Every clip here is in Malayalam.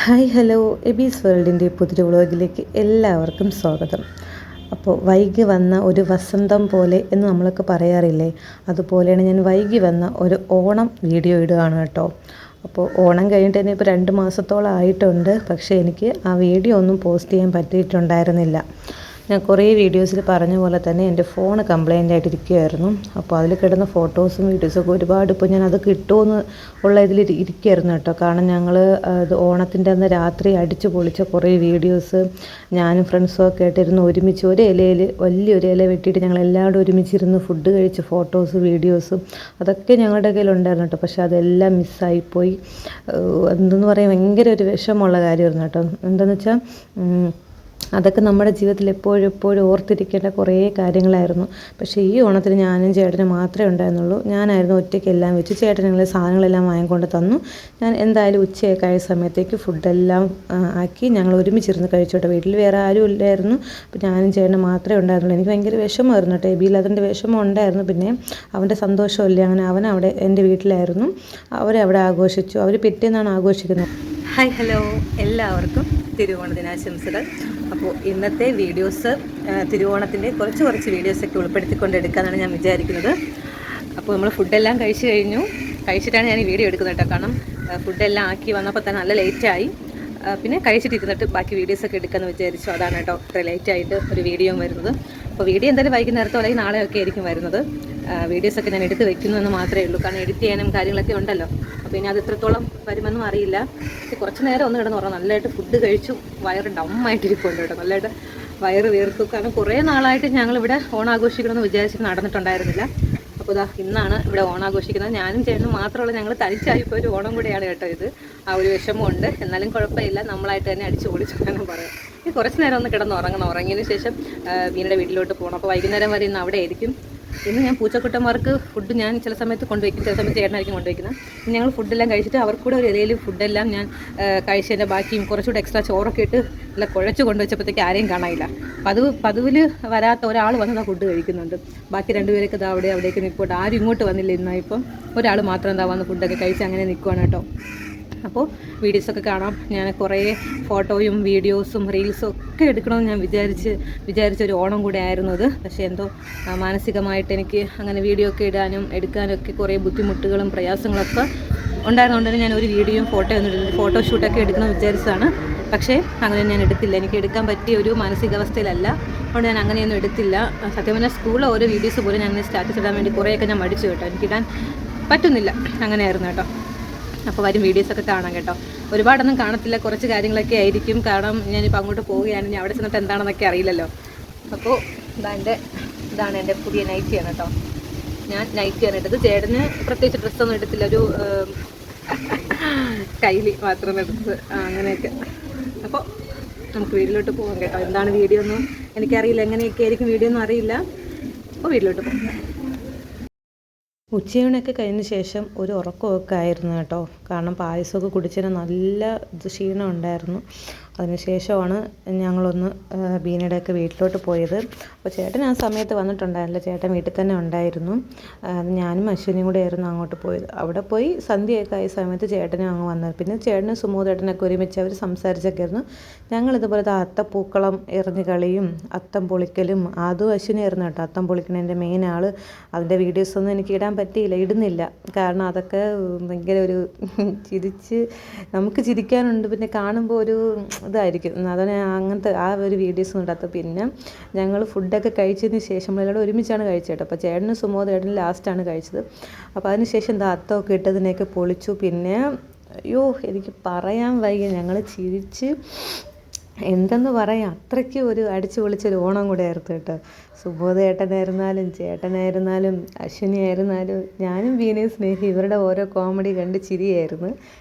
ഹായ് ഹലോ എബീസ് വേൾഡിൻ്റെ പുതിയ വ്ളോഗിലേക്ക് എല്ലാവർക്കും സ്വാഗതം. അപ്പോൾ വൈകി വന്ന ഒരു വസന്തം പോലെ എന്ന് നമ്മളൊക്കെ പറയാറില്ലേ, അതുപോലെയാണ് ഞാൻ വൈകി വന്ന ഒരു ഓണം വീഡിയോ ഇടുകയാണ് കേട്ടോ. അപ്പോൾ ഓണം കഴിഞ്ഞിട്ട് തന്നെ ഇപ്പോൾ 2 മാസത്തോളം ആയിട്ടുണ്ട്. പക്ഷേ എനിക്ക് ആ വീഡിയോ ഒന്നും പോസ്റ്റ് ചെയ്യാൻ പറ്റിയിട്ടുണ്ടായിരുന്നില്ല. ഞാൻ കുറേ വീഡിയോസിൽ പറഞ്ഞ പോലെ തന്നെ എൻ്റെ ഫോൺ കംപ്ലൈൻ്റ് ആയിട്ടിരിക്കുകയായിരുന്നു. അപ്പോൾ അതിൽ കിടന്ന ഫോട്ടോസും വീഡിയോസൊക്കെ ഒരുപാട് ഇപ്പോൾ ഞാൻ അതൊക്കെ ഇട്ടുമെന്ന് ഉള്ള ഇതിൽ ഇരിക്കുകയായിരുന്നു കേട്ടോ. കാരണം ഞങ്ങൾ ഇത് ഓണത്തിൻ്റെ അന്ന് രാത്രി അടിച്ചു പൊളിച്ച കുറേ വീഡിയോസ് ഞാനും ഫ്രണ്ട്സും ഒക്കെ ആയിട്ടിരുന്ന് ഒരുമിച്ച് ഒരു ഇലയിൽ വലിയൊരു ഇല വെട്ടിയിട്ട് ഞങ്ങൾ എല്ലാവരും ഒരുമിച്ചിരുന്ന് ഫുഡ് കഴിച്ച് ഫോട്ടോസ് വീഡിയോസും അതൊക്കെ ഞങ്ങളുടെ കയ്യിലുണ്ടായിരുന്നു കേട്ടോ. പക്ഷേ അതെല്ലാം മിസ്സായിപ്പോയി. എന്തെന്ന് പറയാൻ ഭയങ്കര ഒരു വിഷമമുള്ള കാര്യമായിരുന്നു കേട്ടോ. എന്താണെന്ന് വെച്ചാൽ അതൊക്കെ നമ്മുടെ ജീവിതത്തിൽ എപ്പോഴും ഓർത്തിരിക്കേണ്ട കുറേ കാര്യങ്ങളായിരുന്നു. പക്ഷേ ഈ ഓണത്തിന് ഞാനും ചേട്ടനും മാത്രമേ ഉണ്ടായിരുന്നുള്ളൂ. ഞാനായിരുന്നു ഒറ്റയ്ക്ക് എല്ലാം വെച്ച് ചേട്ടൻ ഞങ്ങളെ സാധനങ്ങളെല്ലാം വാങ്ങിക്കൊണ്ട് തന്നു. ഞാൻ എന്തായാലും ഉച്ചയൊക്കെ ആയ സമയത്തേക്ക് ഫുഡെല്ലാം ആക്കി ഞങ്ങൾ ഒരുമിച്ചിരുന്ന് കഴിച്ചോട്ടെ. വീട്ടിൽ വേറെ ആരും ഇല്ലായിരുന്നു. അപ്പോൾ ഞാനും ചേട്ടനും മാത്രമേ ഉണ്ടായിരുന്നുള്ളൂ. എനിക്ക് ഭയങ്കര വിഷമമായിരുന്നു കേട്ടോ. എബിയിൽ അതിൻ്റെ വിഷമം ഉണ്ടായിരുന്നു. പിന്നെ അവൻ്റെ സന്തോഷമില്ല, അങ്ങനെ അവൻ അവിടെ എൻ്റെ വീട്ടിലായിരുന്നു. അവരവിടെ ആഘോഷിച്ചു. അവർ പിറ്റേന്നാണ് ആഘോഷിക്കുന്നത്. ഹായ് ഹലോ, എല്ലാവർക്കും തിരുവോണ ദിനാശംസകൾ. അപ്പോൾ ഇന്നത്തെ വീഡിയോസ് തിരുവോണത്തിൻ്റെ കുറച്ച് വീഡിയോസൊക്കെ ഉൾപ്പെടുത്തിക്കൊണ്ട് എടുക്കാമെന്നാണ് ഞാൻ വിചാരിക്കുന്നത്. അപ്പോൾ നമ്മൾ ഫുഡെല്ലാം കഴിച്ചു കഴിഞ്ഞു. കഴിച്ചിട്ടാണ് ഞാൻ ഈ വീഡിയോ എടുക്കുന്നത് കേട്ടോ. കാരണം ഫുഡെല്ലാം ആക്കി വന്നപ്പോൾ തന്നെ നല്ല ലേറ്റായി. പിന്നെ കഴിച്ചിട്ടിരുന്നിട്ട് ബാക്കി വീഡിയോസൊക്കെ എടുക്കാമെന്ന് വിചാരിച്ചു. അതാണ് കേട്ടോ ഇത്ര ലേറ്റായിട്ട് ഒരു വീഡിയോ വരുന്നത്. അപ്പോൾ വീഡിയോ എന്തായാലും വൈകുന്നേരത്തോ അല്ലെങ്കിൽ നാളെയൊക്കെ ആയിരിക്കും വരുന്നത്. വീഡിയോസൊക്കെ ഞാൻ എടുത്ത് വെക്കുന്നു എന്ന് മാത്രമേ ഉള്ളൂ. കാരണം എഡിറ്റ് ചെയ്യാനും കാര്യങ്ങളൊക്കെ ഉണ്ടല്ലോ. അപ്പോൾ ഇനി അത് എത്രത്തോളം വരുമെന്നും അറിയില്ല. കുറച്ച് നേരം ഒന്ന് കിടന്ന് ഉറങ്ങാം. നല്ലതായിട്ട് ഫുഡ് കഴിച്ചു. വയറ് ഡമ്മായിട്ടിരിപ്പുണ്ട് കേട്ടോ. നല്ലതായിട്ട് വയറ് വീർത്തു. കാരണം കുറേ നാളായിട്ട് ഞങ്ങളിവിടെ ഓണാഘോഷിക്കണമെന്ന് വിചാരിച്ചിട്ട് നടന്നിട്ടുണ്ടായിരുന്നില്ല. അപ്പോൾ ഇന്നാണ് ഇവിടെ ഓണാഘോഷിക്കുന്നത്. ഞാനും ചേട്ടനും മാത്രമുള്ള ഞങ്ങൾ തനിച്ചായിപ്പോൾ ഒരു ഓണം കൂടെയാണ് കേട്ടോ ഇത്. ആ ഒരു വിഷമമുണ്ട്. എന്നാലും കുഴപ്പമില്ല, നമ്മളായിട്ട് തന്നെ അടിച്ചു പൊളിച്ചു എന്ന് പറയാം. ഇനി കുറച്ച് നേരം ഒന്ന് കിടന്ന് ഉറങ്ങണം. ഉറങ്ങിയതിന് ശേഷം വീടിൻ്റെ വീട്ടിലോട്ട് പോകണം. അപ്പോൾ വൈകുന്നേരം വരെ ഇന്ന് അവിടെ ആയിരിക്കും. ഇന്ന് ഞാൻ പൂച്ചക്കുട്ടന്മാർക്ക് ഫുഡ് ഞാൻ ചില സമയത്ത് കൊണ്ടുവയ്ക്കും, ചില സമയത്ത് ചേട്ടനായിരിക്കും കൊണ്ടുവയ്ക്കുന്നത്. ഞങ്ങൾ ഫുഡെല്ലാം കഴിച്ചിട്ട് അവർക്കൂടെ ഒരു ഇലയിൽ ഫുഡെല്ലാം ഞാൻ കഴിച്ചതിൻ്റെ ബാക്കിയും കുറച്ചുകൂടെ എക്സ്ട്രാ ചോറൊക്കെ ഇട്ട് നല്ല കുഴച്ച് കൊണ്ടുവച്ചപ്പോഴത്തേക്ക് ആരെയും കാണാനില്ല. പതിവിൽ വരാത്ത ഒരാൾ വന്ന് ഫുഡ് കഴിക്കുന്നുണ്ട്. ബാക്കി രണ്ടുപേരൊക്കെ അവിടേക്ക് നിൽക്കോട്ടെ. ആരും ഇങ്ങോട്ട് വന്നില്ല. ഇന്നാ ഇപ്പം ഒരാൾ മാത്രം വന്ന് ഫുഡൊക്കെ കഴിച്ച് അങ്ങനെ നിൽക്കുവാണ് കേട്ടോ. അപ്പോൾ വീഡിയോസൊക്കെ കാണാം. ഞാൻ കുറേ ഫോട്ടോയും വീഡിയോസും റീൽസും ഒക്കെ എടുക്കണമെന്ന് ഞാൻ വിചാരിച്ചൊരു ഓണം കൂടെ ആയിരുന്നു അത്. പക്ഷേ എന്തോ മാനസികമായിട്ട് എനിക്ക് അങ്ങനെ വീഡിയോ ഒക്കെ ഇടാനും എടുക്കാനൊക്കെ കുറേ ബുദ്ധിമുട്ടുകളും പ്രയാസങ്ങളൊക്കെ ഉണ്ടായിരുന്നുകൊണ്ട് തന്നെ ഞാൻ ഒരു വീഡിയോയും ഫോട്ടോയൊന്നും എടുത്തില്ല. ഫോട്ടോഷൂട്ടൊക്കെ എടുക്കണമെന്ന് വിചാരിച്ചതാണ്. പക്ഷേ അങ്ങനെ ഞാൻ എടുത്തില്ല. എനിക്ക് എടുക്കാൻ പറ്റിയ ഒരു മാനസികാവസ്ഥയിലല്ല. അതുകൊണ്ട് ഞാൻ അങ്ങനെയൊന്നും എടുത്തില്ല. സത്യം പറഞ്ഞാൽ സ്കൂളിലെ ഓരോ വീഡിയോസ് പോലും ഞാൻ സ്റ്റാറ്റസ് ഇടാൻ വേണ്ടി കുറേയൊക്കെ ഞാൻ മടിച്ചു കേട്ടോ. എനിക്കിടാൻ പറ്റുന്നില്ല. അങ്ങനെയായിരുന്നു കേട്ടോ. അപ്പോൾ വരും വീഡിയോസൊക്കെ കാണാം കേട്ടോ. ഒരുപാടൊന്നും കാണത്തില്ല, കുറച്ച് കാര്യങ്ങളൊക്കെ ആയിരിക്കും. കാരണം ഞാനിപ്പോൾ അങ്ങോട്ട് പോവുകയാണ്. ഞാൻ അവിടെ ചെന്നിട്ട് എന്താണെന്നൊക്കെ അറിയില്ലല്ലോ. അപ്പോൾ ഇതാണ് എൻ്റെ പുതിയ നൈറ്റിയാണ് കേട്ടോ. ഞാൻ നൈറ്റിയാണ് ഇട്ടത്. ചേട്ടന് പ്രത്യേകിച്ച് ഡ്രസ്സൊന്നും എടുത്തില്ല. ഒരു കയ്യിൽ മാത്രം എടുത്തത് അങ്ങനെയൊക്കെ. അപ്പോൾ നമുക്ക് വീട്ടിലോട്ട് പോകാം കേട്ടോ. എന്താണ് വീഡിയോ ഒന്നും എനിക്കറിയില്ല. എങ്ങനെയൊക്കെ ആയിരിക്കും വീഡിയോ ഒന്നും അറിയില്ല. അപ്പോൾ വീട്ടിലോട്ട് പോകാം. ഉച്ചയൂണൊക്കെ കഴിഞ്ഞ ശേഷം ഒരു ഉറക്കമൊക്കെ ആയിരുന്നു കേട്ടോ. കാരണം പായസമൊക്കെ കുടിച്ചതിന് നല്ല ക്ഷീണം ഉണ്ടായിരുന്നു. അതിനുശേഷമാണ് ഞങ്ങളൊന്ന് ബീനയുടെയൊക്കെ വീട്ടിലോട്ട് പോയത്. അപ്പോൾ ചേട്ടൻ ആ സമയത്ത് വന്നിട്ടുണ്ടായിരുന്നില്ല. ചേട്ടൻ വീട്ടിൽ തന്നെ ഉണ്ടായിരുന്നു. ഞാനും അശ്വിനിയും കൂടെ ആയിരുന്നു അങ്ങോട്ട് പോയത്. അവിടെ പോയി സന്ധ്യയൊക്കെ ആയ സമയത്ത് ചേട്ടനും അങ്ങ് വന്നത്. പിന്നെ ചേട്ടനും സുമോദേട്ടനൊക്കെ ഒരുമിച്ച് അവർ സംസാരിച്ചൊക്കെ ആയിരുന്നു. ഞങ്ങളിതുപോലത്തെ അത്തപ്പൂക്കളം എറിഞ്ഞ് കളിയും അത്തം പൊളിക്കലും അതും അശ്വിനായിരുന്നു കേട്ടോ. അത്തം പൊളിക്കണതിൻ്റെ മെയിൻ ആൾ. അതിൻ്റെ വീഡിയോസൊന്നും എനിക്ക് ഇടാൻ പറ്റിയില്ല, ഇടുന്നില്ല. കാരണം അതൊക്കെ ഭയങ്കര ഒരു നമുക്ക് ചിരിക്കാനുണ്ട്. പിന്നെ കാണുമ്പോൾ ഒരു ഇതായിരിക്കും. അതാണ് അങ്ങനത്തെ ആ ഒരു വീഡിയോസ് ഇടാത്ത. പിന്നെ ഞങ്ങൾ ഫുഡൊക്കെ കഴിച്ചതിന് ശേഷം നമ്മളെല്ലാം ഒരുമിച്ചാണ് കഴിച്ചത് കേട്ടോ. അപ്പോൾ ചേട്ടനും സുമോദേട്ടനും ലാസ്റ്റാണ് കഴിച്ചത്. അപ്പോൾ അതിന് ശേഷം അത്തമൊക്കെ ഇട്ടതിനെയൊക്കെ പൊളിച്ചു. പിന്നെ എനിക്ക് പറയാൻ വയ്യ. ഞങ്ങൾ ചിരിച്ച് എന്തെന്ന് പറയാം, അത്രയ്ക്ക് ഒരു അടിച്ചു പൊളിച്ചൊരു ഓണം കൂടെ ആയിരുന്നു കേട്ടോ. സുബോധേട്ടനായിരുന്നാലും ചേട്ടനായിരുന്നാലും അശ്വിനി ആയിരുന്നാലും ഞാനും വീണയും സ്നേഹി ഇവരുടെ ഓരോ കോമഡി കണ്ട് ചിരിയായിരുന്നു.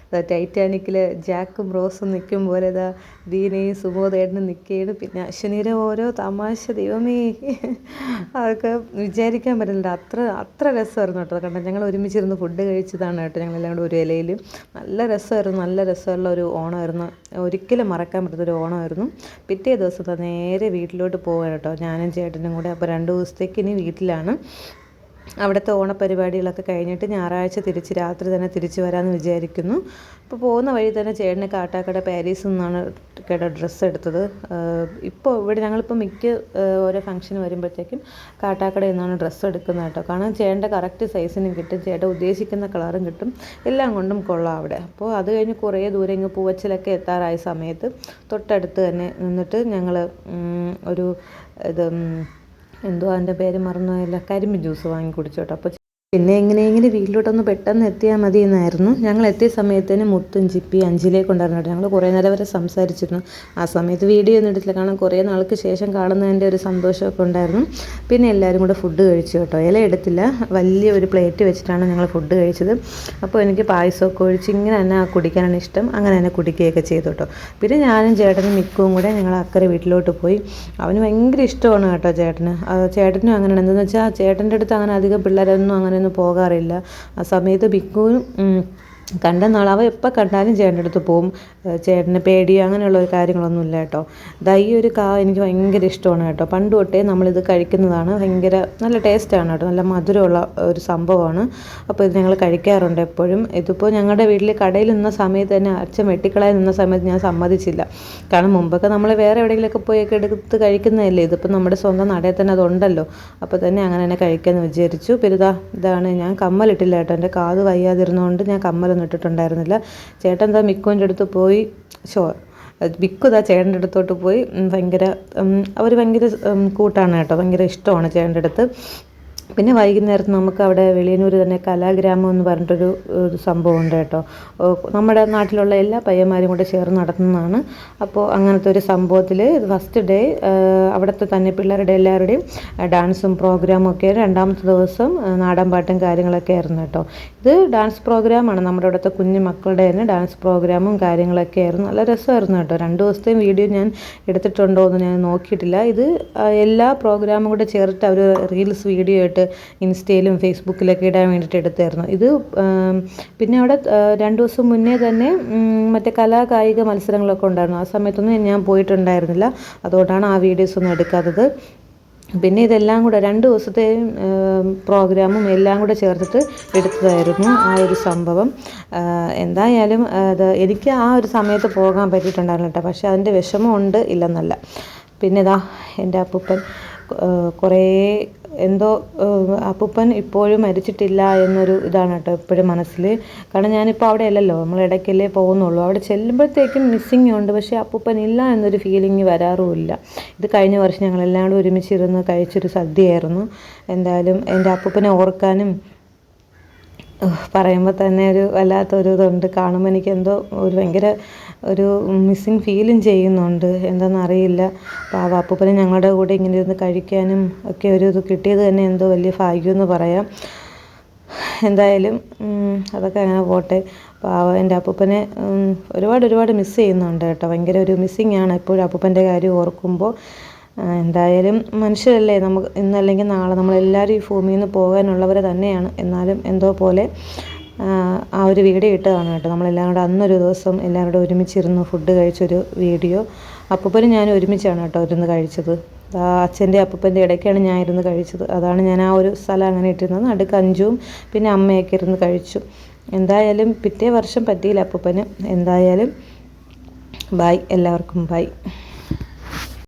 ടൈറ്റാനിക്കിൽ ജാക്കും റോസും നിൽക്കും പോലെ വീണയും സുബോധേട്ടനും നിൽക്കുകയാണ്. പിന്നെ അശ്വിനിയുടെ ഓരോ തമാശ, ദൈവമേ, അതൊക്കെ വിചാരിക്കാൻ പറ്റില്ല. അത്ര രസമായിരുന്നു കേട്ടോ. കണ്ടോ, ഞങ്ങൾ ഒരുമിച്ചിരുന്ന് ഫുഡ് കഴിച്ചതാണ് കേട്ടോ. ഞങ്ങളെല്ലാം കൂടെ ഒരു ഇലയിൽ. നല്ല രസമായിരുന്നു. നല്ല രസമുള്ള ഒരു ഓണമായിരുന്നു. ഒരിക്കലും മറക്കാൻ പറ്റാത്തൊരു ഓണമായിരുന്നു. പിറ്റേ ദിവസം നേരെ വീട്ടിലോട്ട് പോകാൻ കേട്ടോ, ഞാനും ചേട്ടനും കൂടെ. അപ്പോൾ 2 ദിവസത്തേക്ക് ഇനി വീട്ടിലാണ്. അവിടുത്തെ ഓണപ്പരിപാടികളൊക്കെ കഴിഞ്ഞിട്ട് ഞായറാഴ്ച രാത്രി തന്നെ തിരിച്ച് വരാമെന്ന് വിചാരിക്കുന്നു. അപ്പോൾ പോകുന്ന വഴി തന്നെ ചേട്ടന് കാട്ടാക്കട പാരീസിൽ നിന്നാണ് ഡ്രസ്സ് എടുത്തത്. ഇപ്പോൾ ഞങ്ങളിപ്പോൾ മിക്ക ഓരോ ഫംഗ്ഷന് വരുമ്പോഴത്തേക്കും കാട്ടാക്കടയിൽ നിന്നാണ് ഡ്രസ്സ് എടുക്കുന്നത് കേട്ടോ. കാരണം ചേട്ടൻ്റെ കറക്റ്റ് സൈസിനും കിട്ടും, ചേട്ടൻ ഉദ്ദേശിക്കുന്ന കളറും കിട്ടും, എല്ലാം കൊണ്ടും കൊള്ളാം അവിടെ. അപ്പോൾ അത് കഴിഞ്ഞ് കുറേ ദൂരം ഇങ്ങ് പൂവച്ചിലൊക്കെ എത്താറായ സമയത്ത് തൊട്ടടുത്ത് തന്നെ നിന്നിട്ട് ഞങ്ങൾ ഒരു എന്തോ അതിൻ്റെ പേര് മറന്നുപോയല്ലോ, കരിമ്പിൻ ജ്യൂസ് വാങ്ങി കുടിച്ചു കേട്ടോ. അപ്പോൾ പിന്നെ എങ്ങനെയെങ്കിലും വീട്ടിലോട്ടൊന്ന് പെട്ടെന്ന് എത്തിയാൽ മതി എന്നായിരുന്നു. ഞങ്ങൾ എത്തിയ സമയത്തിന് മുത്തും ചിപ്പി അഞ്ചിലേക്ക് ഉണ്ടായിരുന്നു. ഞങ്ങൾ കുറേ നേരം വരെ സംസാരിച്ചിരുന്നു. ആ സമയത്ത് വീഡിയോ ഒന്നും എടുത്തില്ല, കാരണം കുറേ നാൾക്ക് ശേഷം കാണുന്നതിൻ്റെ ഒരു സന്തോഷമൊക്കെ ഉണ്ടായിരുന്നു. പിന്നെ എല്ലാവരും കൂടെ ഫുഡ് കഴിച്ചു കേട്ടോ. ഇല എടുത്തില്ല, വലിയ ഒരു പ്ലേറ്റ് വെച്ചിട്ടാണ് ഞങ്ങൾ ഫുഡ് കഴിച്ചത്. അപ്പോൾ എനിക്ക് പായസമൊക്കെ ഒഴിച്ച് ഇങ്ങനെ തന്നെ കുടിക്കാനാണ് ഇഷ്ടം, അങ്ങനെ തന്നെ കുടിക്കുകയൊക്കെ ചെയ്തു കേട്ടോ. പിന്നെ ഞാനും ചേട്ടനും മിക്കവും കൂടെ ഞങ്ങൾ അക്കരെ വീട്ടിലോട്ട് പോയി. അവന് ഭയങ്കര ഇഷ്ടമാണ് കേട്ടോ ചേട്ടനും അങ്ങനെയാണ്. എന്താണെന്ന് വെച്ചാൽ ചേട്ടൻ്റെ അടുത്ത് അങ്ങനെ അധികം പിള്ളേരൊന്നും അങ്ങനെ പോകാറില്ല. ആ സമയത്ത് ബിക്കുവും കണ്ട നാൾ അവ എപ്പോൾ കണ്ടാലും ചേട്ടൻ്റെ അടുത്ത് പോവും. ചേട്ടന് പേടി അങ്ങനെയുള്ള കാര്യങ്ങളൊന്നുമില്ല കേട്ടോ. ഈ ഒരു എനിക്ക് ഭയങ്കര ഇഷ്ടമാണ് കേട്ടോ. പണ്ട് തൊട്ടേ നമ്മളിത് കഴിക്കുന്നതാണ്. ഭയങ്കര നല്ല ടേസ്റ്റാണ് കേട്ടോ, നല്ല മധുരമുള്ള ഒരു സംഭവമാണ്. അപ്പോൾ ഇത് ഞങ്ങൾ കഴിക്കാറുണ്ട് എപ്പോഴും. ഇതിപ്പോൾ ഞങ്ങളുടെ വീട്ടിൽ കടയിൽ നിന്ന സമയത്ത് തന്നെ അച്ഛൻ വെട്ടിക്കളയാൻ നിന്ന സമയത്ത് ഞാൻ സമ്മതിച്ചില്ല. കാരണം മുമ്പൊക്കെ നമ്മൾ വേറെ എവിടെയെങ്കിലുമൊക്കെ പോയൊക്കെ എടുത്ത് കഴിക്കുന്നതല്ലേ, ഇതിപ്പോൾ നമ്മുടെ സ്വന്തം നടയിൽ തന്നെ അതുണ്ടല്ലോ. അപ്പോൾ തന്നെ അങ്ങനെ തന്നെ കഴിക്കാമെന്ന് വിചാരിച്ചു. പിന്നെ ഇതാണ്, ഞാൻ കമ്മലിട്ടില്ല കേട്ടോ. എൻ്റെ കാത് വയ്യാതിരുന്നതുകൊണ്ട് ഞാൻ കമ്മലൊന്നും ഇട്ടിട്ടുണ്ടായിരുന്നില്ല. ചേട്ടൻ മിക്കുവിൻ്റെ അടുത്ത് പോയി ബിക്കു ചേട്ടൻ്റെ അടുത്തോട്ട് പോയി. അവർ ഭയങ്കര കൂട്ടാണ് കേട്ടോ, ഭയങ്കര ഇഷ്ടമാണ് ചേട്ടൻ്റെ അടുത്ത്. പിന്നെ വൈകുന്നേരത്ത് നമുക്ക് അവിടെ വെളിയന്നൂർ തന്നെ കലാഗ്രാമം എന്ന് പറഞ്ഞിട്ടൊരു സംഭവമുണ്ട് കേട്ടോ. നമ്മുടെ നാട്ടിലുള്ള എല്ലാ പയ്യന്മാരും കൂടെ ചേർന്ന് നടത്തുന്നതാണ്. അപ്പോൾ അങ്ങനത്തെ ഒരു സംഭവത്തിൽ ഫസ്റ്റ് ഡേ അവിടുത്തെ തന്നെ പിള്ളേരുടെ എല്ലാവരുടെയും ഡാൻസും പ്രോഗ്രാമും ഒക്കെ, രണ്ടാമത്തെ ദിവസം നാടൻ പാട്ടും കാര്യങ്ങളൊക്കെ ആയിരുന്നു കേട്ടോ. ഇത് ഡാൻസ് പ്രോഗ്രാമാണ്, നമ്മുടെ അവിടുത്തെ കുഞ്ഞു മക്കളുടെ തന്നെ ഡാൻസ് പ്രോഗ്രാമും കാര്യങ്ങളൊക്കെ ആയിരുന്നു. നല്ല രസമായിരുന്നു കേട്ടോ. 2 ദിവസത്തെയും വീഡിയോ ഞാൻ എടുത്തിട്ടുണ്ടോ എന്ന് ഞാൻ നോക്കിയിട്ടില്ല. ഇത് എല്ലാ പ്രോഗ്രാമും കൂടെ ചേർത്ത് അവർ റീൽസ് വീഡിയോ ആയിട്ട് ഇൻസ്റ്റയിലും ഫേസ്ബുക്കിലൊക്കെ ഇടാൻ വേണ്ടിയിട്ട് എടുത്തായിരുന്നു ഇത്. പിന്നെ അവിടെ 2 ദിവസം മുന്നേ തന്നെ മറ്റേ കലാകായിക മത്സരങ്ങളൊക്കെ ഉണ്ടായിരുന്നു. ആ സമയത്തൊന്നും ഞാൻ പോയിട്ടുണ്ടായിരുന്നില്ല, അതുകൊണ്ടാണ് ആ വീഡിയോസ് ഒന്നും എടുക്കാത്തത്. പിന്നെ ഇതെല്ലാം കൂടെ 2 ദിവസത്തെയും പ്രോഗ്രാമും എല്ലാം കൂടെ ചേർത്തിട്ട് എടുത്തതായിരുന്നു ആ ഒരു സംഭവം. എന്തായാലും എനിക്ക് ആ ഒരു സമയത്ത് പോകാൻ പറ്റിയിട്ടുണ്ടായിരുന്നു കേട്ടോ. പക്ഷേ അതിൻ്റെ വിഷമമുണ്ട്, ഇല്ലെന്നല്ല. പിന്നെ എൻ്റെ അപ്പൂപ്പൻ കുറേ എന്തോ അപ്പൂപ്പൻ ഇപ്പോഴും മരിച്ചിട്ടില്ല എന്നൊരു ഇതാണ് കേട്ടോ എപ്പോഴും മനസ്സിൽ. കാരണം ഞാനിപ്പോൾ അവിടെ അല്ലല്ലോ, നമ്മൾ ഇടയ്ക്കല്ലേ പോകുന്നുള്ളൂ. അവിടെ ചെല്ലുമ്പോഴത്തേക്കും മിസ്സിങ് ഉണ്ട്, പക്ഷേ അപ്പൂപ്പൻ ഇല്ല എന്നൊരു ഫീലിംഗ് വരാറുമില്ല. ഇത് കഴിഞ്ഞ വർഷം ഞങ്ങളെല്ലാം കൂടെ ഒരുമിച്ചിരുന്ന് കഴിച്ചൊരു സദ്യയായിരുന്നു. എന്തായാലും എൻ്റെ അപ്പൂപ്പനെ ഓർക്കാനും പറയുമ്പോൾ തന്നെ ഒരു വല്ലാത്തൊരു ഇതുണ്ട്. കാണുമ്പോൾ എനിക്ക് എന്തോ ഒരു ഭയങ്കര ഒരു മിസ്സിങ് ഫീലും ചെയ്യുന്നുണ്ട്, എന്താണെന്നറിയില്ല. അപ്പോൾ അപ്പൂപ്പനെ ഞങ്ങളുടെ കൂടെ ഇങ്ങനെ ഇരുന്ന് കഴിക്കാനും ഒക്കെ ഒരു ഇത് കിട്ടിയത് തന്നെ എന്തോ വലിയ ഭാഗ്യമെന്ന് പറയാം. എന്തായാലും അതൊക്കെ അങ്ങനെ പോട്ടെ. എൻ്റെ അപ്പൂപ്പനെ ഒരുപാട് മിസ്സ് ചെയ്യുന്നുണ്ട് കേട്ടോ. ഭയങ്കര ഒരു മിസ്സിങ് ആണ് എപ്പോഴും അപ്പൂപ്പൻ്റെ കാര്യം ഓർക്കുമ്പോൾ. എന്തായാലും മനുഷ്യരല്ലേ, നമുക്ക് ഇന്നല്ലെങ്കിൽ നാളെ നമ്മളെല്ലാവരും ഈ ഭൂമിയിൽ നിന്ന് പോകാനുള്ളവർ തന്നെയാണ്. എന്നാലും എന്തോ പോലെ ആ ഒരു വീഡിയോ ഇട്ടതാണ് കേട്ടോ. നമ്മളെല്ലാം കൂടെ അന്നൊരു ദിവസം എല്ലാവരും കൂടെ ഒരുമിച്ചിരുന്ന് ഫുഡ് കഴിച്ചൊരു വീഡിയോ. അപ്പൂപ്പനും ഞാൻ ഒരുമിച്ചാണ് കേട്ടോ ഇരുന്ന് കഴിച്ചത്. അച്ഛൻ്റെ അപ്പൂപ്പൻ്റെ ഇടയ്ക്കാണ് ഞാൻ ഇരുന്ന് കഴിച്ചത്. അതാണ് ഞാൻ ആ ഒരു സ്ഥലം അങ്ങനെ ഇട്ടിരുന്നത്. നടുക്ക് അഞ്ചും പിന്നെ അമ്മയൊക്കെ ഇരുന്ന് കഴിച്ചു. എന്തായാലും പിറ്റേ വർഷം പറ്റിയില്ല അപ്പൂപ്പന്. എന്തായാലും ബൈ, എല്ലാവർക്കും ബൈ.